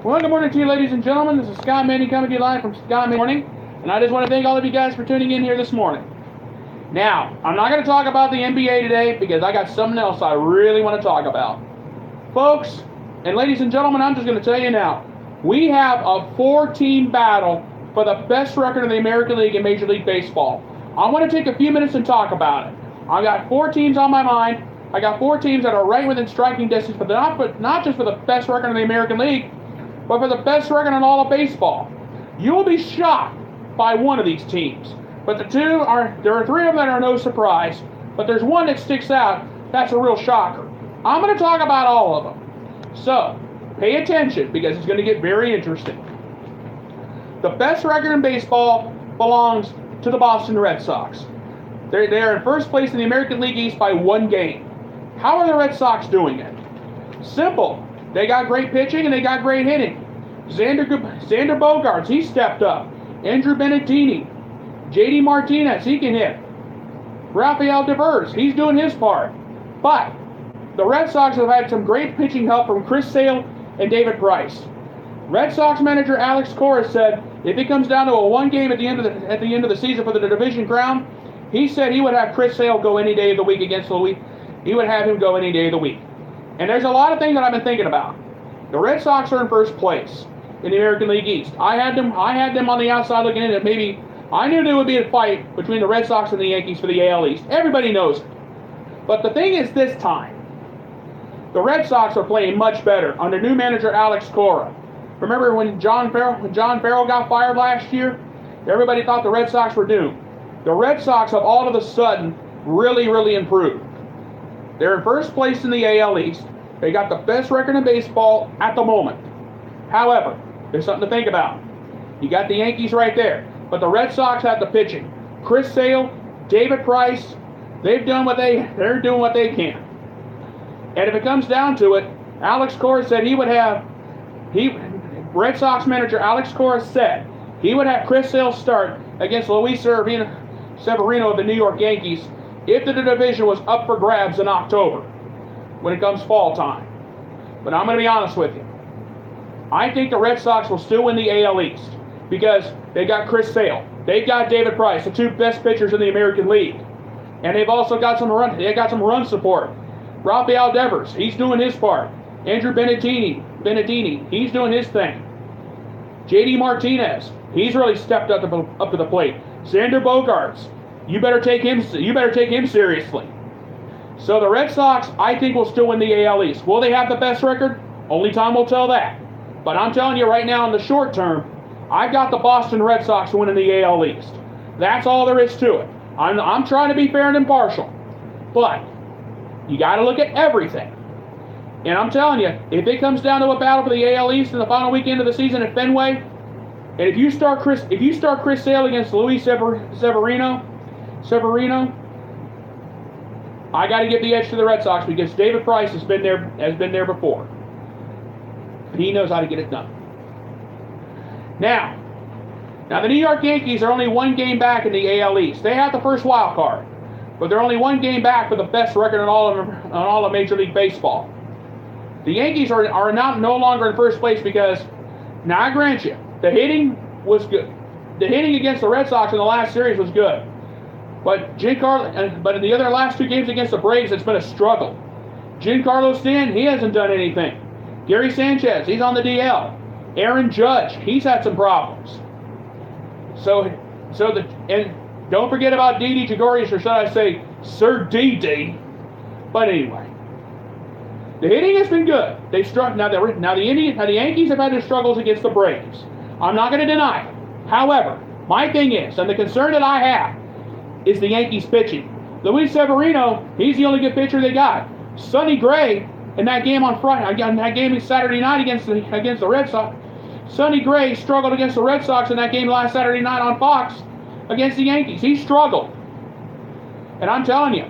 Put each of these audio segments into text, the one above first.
Well, good morning to you, ladies and gentlemen. This is Scott Manning coming to you live from Scott Manning Morning, and I just want to thank all of you guys for tuning in here this morning. Now, I'm not going to talk about the NBA today because I got something else I really want to talk about. Folks, and ladies and gentlemen, I'm just going to tell you now, we have a four-team battle for the best record in the American League and Major League Baseball. I want to take a few minutes and talk about it. I've got four teams on my mind. I got four teams that are right within striking distance, but not just for the best record in the American League, but for the best record in all of baseball. You will be shocked by one of these teams. But there are three of them that are no surprise, but there's one that sticks out. That's a real shocker. I'm going to talk about all of them. So, pay attention because it's going to get very interesting. The best record in baseball belongs to the Boston Red Sox. They're in first place in the American League East by one game. How are the Red Sox doing it? Simple. They got great pitching and they got great hitting. Xander Bogaerts, he stepped up. Andrew Benintendi. JD Martinez, he can hit. Rafael Devers, he's doing his part. But the Red Sox have had some great pitching help from Chris Sale and David Price. Red Sox manager Alex Cora said if it comes down to a one game at the end of the season for the division crown, he said he would have Chris Sale go any day of the week against Louis. He would have him go any day of the week. And there's a lot of things that I've been thinking about. The Red Sox are in first place in the American League East. I had them on the outside looking in, and maybe I knew there would be a fight between the Red Sox and the Yankees for the AL East. Everybody knows it. But the thing is, this time, the Red Sox are playing much better under new manager Alex Cora. Remember when John Farrell got fired last year? Everybody thought the Red Sox were doomed. The Red Sox have all of a sudden really improved. They're in first place in the AL East. They got the best record in baseball at the moment. However, there's something to think about. You got the Yankees right there, but the Red Sox have the pitching. Chris Sale, David Price, they're doing what they can. And if it comes down to it, Alex Cora said Red Sox manager Alex Cora said he would have Chris Sale start against Luis Severino of the New York Yankees if the division was up for grabs in October when it comes fall time. But I'm going to be honest with you. I think the Red Sox will still win the AL East because they got Chris Sale. They've got David Price, the two best pitchers in the American League. And they've also got some run support. Rafael Devers, he's doing his part. Andrew Benintendi, he's doing his thing. JD Martinez, he's really stepped up to the plate. Xander Bogaerts, you better take him seriously. So the Red Sox, I think, will still win the AL East. Will they have the best record? Only time will tell that. But I'm telling you right now, in the short term, I've got the Boston Red Sox winning the AL East. That's all there is to it. I'm trying to be fair and impartial. But you got to look at everything. And I'm telling you, if it comes down to a battle for the AL East in the final weekend of the season at Fenway, and if you start Chris Sale against Luis Severino, I got to give the edge to the Red Sox because David Price has been there before. He knows how to get it done. Now the New York Yankees are only one game back in the AL East. They have the first wild card, but they're only one game back for the best record in all of Major League Baseball. The Yankees are now no longer in first place because, now I grant you, the hitting was good. The hitting against the Red Sox in the last series was good. But in the other last two games against the Braves, it's been a struggle. Giancarlo Stanton, he hasn't done anything. Gary Sanchez, he's on the DL. Aaron Judge, he's had some problems. And don't forget about Didi Gregorius, or should I say Sir Didi. But anyway, the hitting has been good. They've struck now. The Yankees have had their struggles against the Braves. I'm not going to deny it. However, my thing is, and the concern that I have, is the Yankees pitching. Luis Severino, he's the only good pitcher they got. Sonny Gray in that game on Friday, that game Saturday night against the Red Sox. Sonny Gray struggled against the Red Sox in that game last Saturday night on Fox against the Yankees. He struggled. And I'm telling you,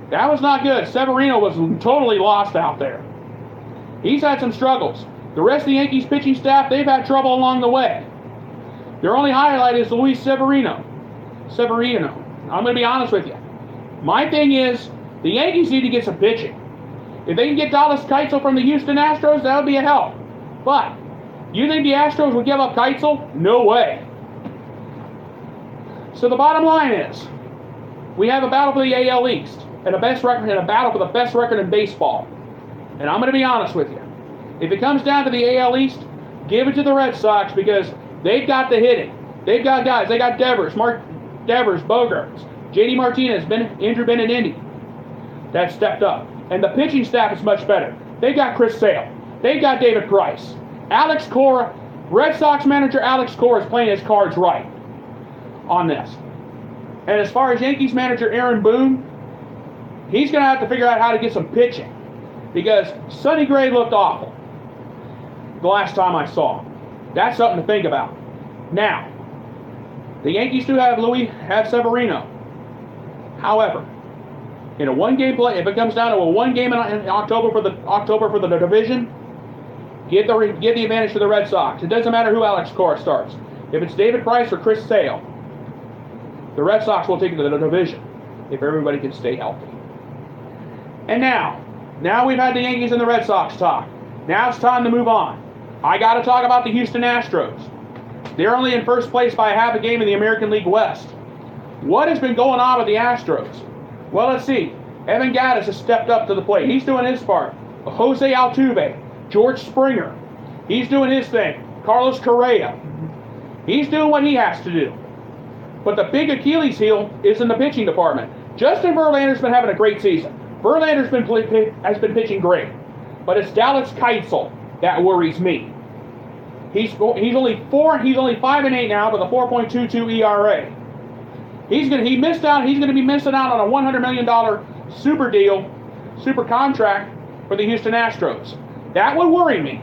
that was not good. Severino was totally lost out there. He's had some struggles. The rest of the Yankees pitching staff, they've had trouble along the way. Their only highlight is Luis Severino. I'm going to be honest with you. My thing is, the Yankees need to get some pitching. If they can get Dallas Keuchel from the Houston Astros, that would be a help. But You think the Astros would give up Keitzel? No way. So the bottom line is, we have a battle for the AL East and a battle for the best record in baseball. And I'm going to be honest with you. If it comes down to the AL East, give it to the Red Sox because they've got the hitting. They've got guys. They got Devers, Bogarts, JD Martinez, Andrew Benintendi. That stepped up. And the pitching staff is much better. They've got Chris Sale. They've got David Price. Alex Cora, Red Sox manager Alex Cora is playing his cards right on this. And as far as Yankees manager Aaron Boone, he's going to have to figure out how to get some pitching because Sonny Gray looked awful the last time I saw him. That's something to think about. Now, the Yankees do have Severino. However, in a one-game play, if it comes down to a one game in October for the division, give the advantage to the Red Sox. It doesn't matter who Alex Cora starts. If it's David Price or Chris Sale, the Red Sox will take the division if everybody can stay healthy. And now we've had the Yankees and the Red Sox talk. Now it's time to move on. I got to talk about the Houston Astros. They're only in first place by half a game in the American League West. What has been going on with the Astros? Well, let's see. Evan Gattis has stepped up to the plate. He's doing his part. Jose Altuve, George Springer. He's doing his thing. Carlos Correa. He's doing what he has to do. But the big Achilles heel is in the pitching department. Justin Verlander's been having a great season. Verlander's has been pitching great. But it's Dallas Keuchel that worries me. He's only 5-8 now with a 4.22 ERA. He's going to be missing out on a $100 million super contract for the Houston Astros. That would worry me.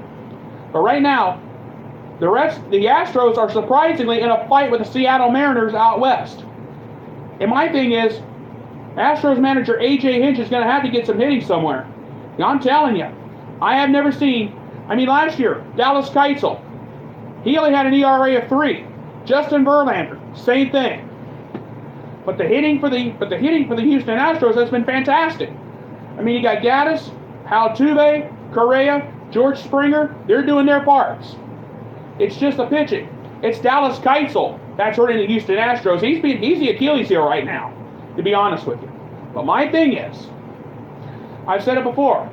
But right now, the Astros are surprisingly in a fight with the Seattle Mariners out west. And my thing is, Astros manager A.J. Hinch is going to have to get some hitting somewhere. I'm telling you, I have never seen. Last year, Dallas Keuchel, he only had an ERA of 3. Justin Verlander, same thing. But the hitting for the Houston Astros has been fantastic. You got Gattis, Altuve, Correa, George Springer. They're doing their parts. It's just the pitching. It's Dallas Keuchel that's hurting the Houston Astros. He's the Achilles heel right now, to be honest with you. But my thing is, I've said it before,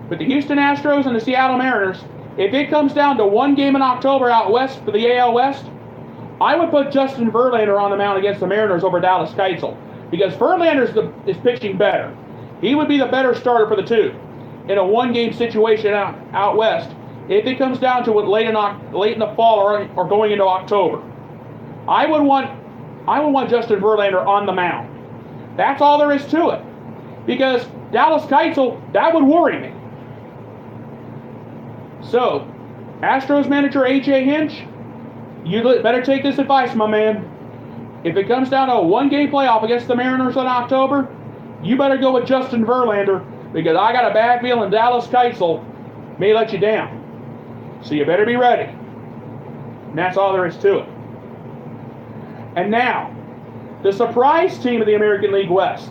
with the Houston Astros and the Seattle Mariners, if it comes down to one game in October out west for the AL West, I would put Justin Verlander on the mound against the Mariners over Dallas Keuchel because Verlander is pitching better. He would be the better starter for the two in a one-game situation out west if it comes down to it late in the fall or going into October. I would want Justin Verlander on the mound. That's all there is to it. Because Dallas Keuchel, that would worry me. So, Astros manager A.J. Hinch, you better take this advice, my man. If it comes down to a one-game playoff against the Mariners in October, you better go with Justin Verlander because I got a bad feeling Dallas Keuchel may let you down. So you better be ready. And that's all there is to it. And now, the surprise team of the American League West,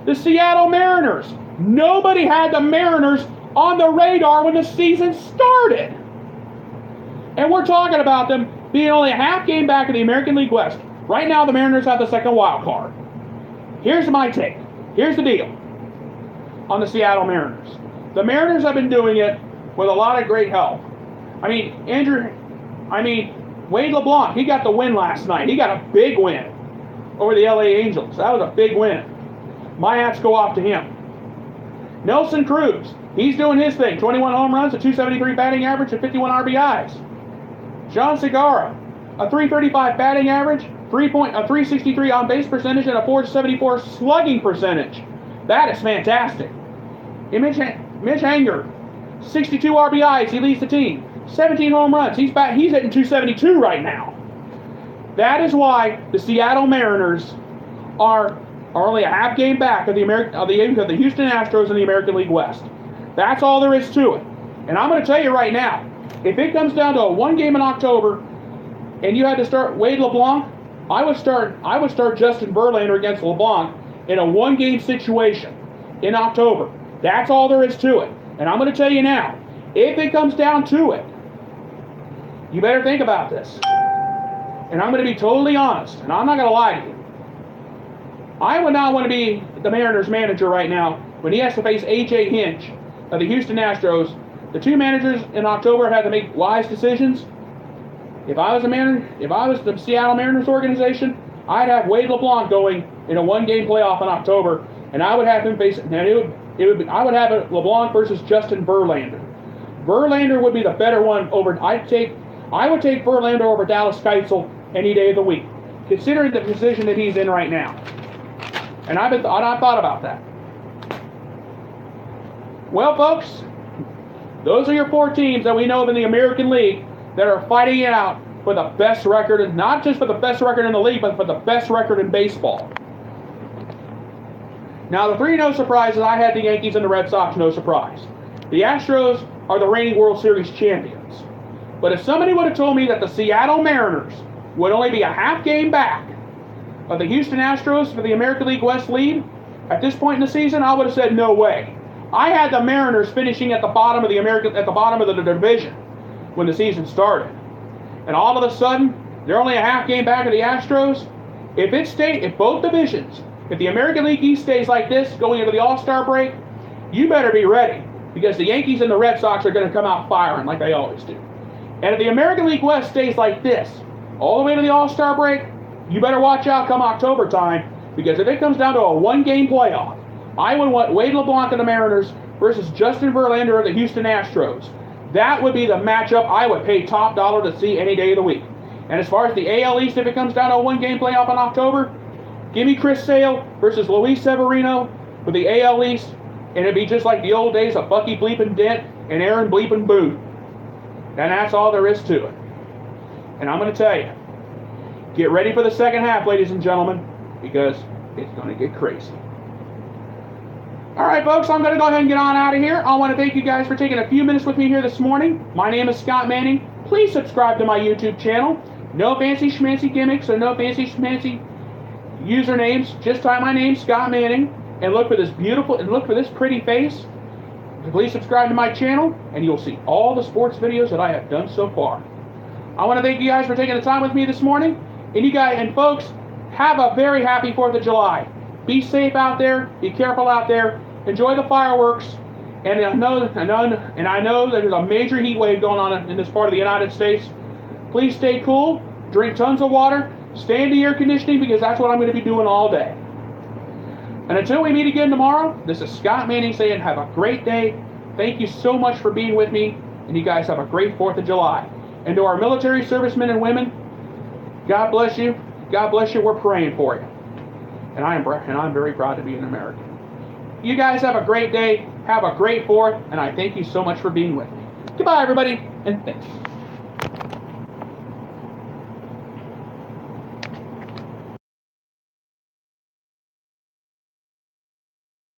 the Seattle Mariners. Nobody had the Mariners on the radar when the season started. And we're talking about them being only a half game back in the American League West. Right now, the Mariners have the second wild card. Here's my take. Here's the deal on the Seattle Mariners. The Mariners have been doing it with a lot of great help. Wade LeBlanc, he got the win last night. He got a big win over the LA Angels. That was a big win. My hats go off to him. Nelson Cruz, he's doing his thing. 21 home runs, a 273 batting average, and 51 RBIs. John Segura, a 335 batting average, a 363 on base percentage, and a 474 slugging percentage. That is fantastic. And Mitch Hanger, 62 RBIs, he leads the team. 17 home runs. He's hitting 272 right now. That is why the Seattle Mariners are only a half game back of the Houston Astros in the American League West. That's all there is to it. And I'm going to tell you right now, if it comes down to a one game in October, and you had to start Wade LeBlanc, I would start Justin Verlander against LeBlanc in a one game situation in October. That's all there is to it. And I'm going to tell you now, if it comes down to it, You better think about this. And I'm going to be totally honest, and I'm not going to lie to you. I would not want to be the Mariners manager right now when he has to face A.J. Hinch of the Houston Astros. The two managers in October had to make wise decisions. If I was the Seattle Mariners organization, I'd have Wade LeBlanc going in a one-game playoff in October, and I would have him face. And I would have it LeBlanc versus Justin Verlander. Verlander would be the better one over. I would take Verlander over Dallas Keuchel any day of the week, considering the position that he's in right now. And I've thought about that. Well, folks, those are your 4 teams that we know of in the American League that are fighting it out for the best record, and not just for the best record in the league, but for the best record in baseball. Now, the 3 no surprises, I had the Yankees and the Red Sox, no surprise. The Astros are the reigning World Series champions. But if somebody would have told me that the Seattle Mariners would only be a half game back of the Houston Astros for the American League West lead at this point in the season, I would have said no way. I had the Mariners finishing at the bottom of the division when the season started. And all of a sudden, they're only a half game back of the Astros. If both divisions, if the American League East stays like this going into the All-Star break, you better be ready, because the Yankees and the Red Sox are going to come out firing like they always do. And if the American League West stays like this all the way to the All-Star break, you better watch out come October time, because if it comes down to a one-game playoff, I would want Wade LeBlanc of the Mariners versus Justin Verlander of the Houston Astros. That would be the matchup I would pay top dollar to see any day of the week. And as far as the AL East, if it comes down to a one-game playoff in October, give me Chris Sale versus Luis Severino for the AL East, and it'd be just like the old days of Bucky Bleepin' Dent and Aaron Bleepin' Boone. And that's all there is to it. And I'm going to tell you, get ready for the second half, ladies and gentlemen, because it's going to get crazy. All right, folks, I'm going to go ahead and get on out of here. I want to thank you guys for taking a few minutes with me here this morning. My name is Scott Manning. Please subscribe to my YouTube channel. No fancy schmancy gimmicks or no fancy schmancy usernames. Just type my name, Scott Manning, and look for this pretty face. Please subscribe to my channel, and you'll see all the sports videos that I have done so far. I want to thank you guys for taking the time with me this morning. And you guys and folks, have a very happy 4th of July. Be safe out there. Be careful out there. Enjoy the fireworks. And I know that there's a major heat wave going on in this part of the United States. Please stay cool. Drink tons of water. Stay in the air conditioning, because that's what I'm going to be doing all day. And until we meet again tomorrow, this is Scott Manning saying have a great day. Thank you so much for being with me. And you guys have a great 4th of July. And to our military servicemen and women, God bless you. God bless you. We're praying for you. And I'm very proud to be an American. You guys have a great day. Have a great 4th. And I thank you so much for being with me. Goodbye, everybody. And thanks.